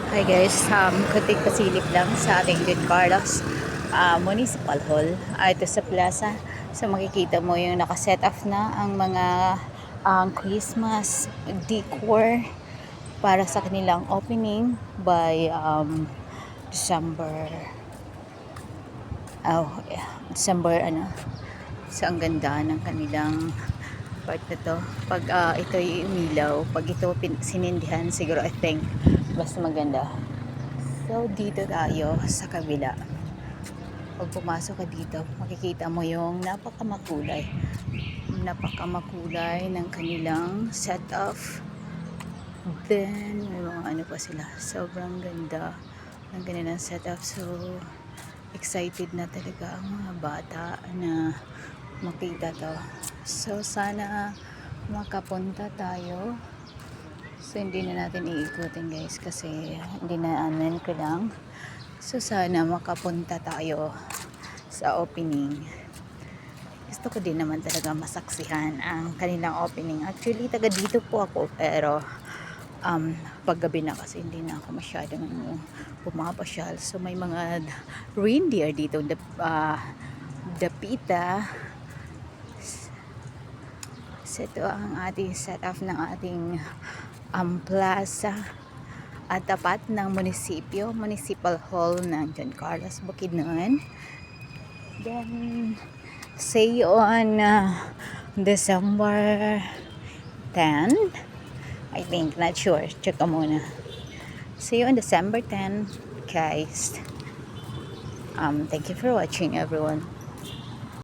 Hi guys, kunting pasilip lang sa ating Don Carlos Municipal Hall. Ito sa plaza. So makikita mo yung nakaset off na ang mga Christmas decor para sa kanilang opening by December December So ang ganda ng kanilang part na to. Pag ito yung umilaw, pag ito sinindihan, siguro I think mas maganda. So dito tayo sa kabila. Pag pumasok ka dito, makikita mo yung napakamakulay ng kanilang setup. Then may mga ano pa sila, sobrang ganda ng kanilang setup. So excited na talaga ang mga bata na makita to. So sana makapunta tayo. So hindi na natin iikutin guys kasi hindi na amin ko lang. So sana makapunta tayo sa opening. Gusto ko din naman talaga masaksihan ang kanilang opening. Actually taga dito po ako pero paggabi na kasi hindi na ako masyadong pumapasyal. So may mga reindeer dito, dapita. So ito ang ating setup ng ating plaza at tapat ng Municipal Hall ng Don Carlos, Bukidnon. Then say on December 10, I think, not sure, check ko muna. See you on December 10 guys. Thank you for watching everyone.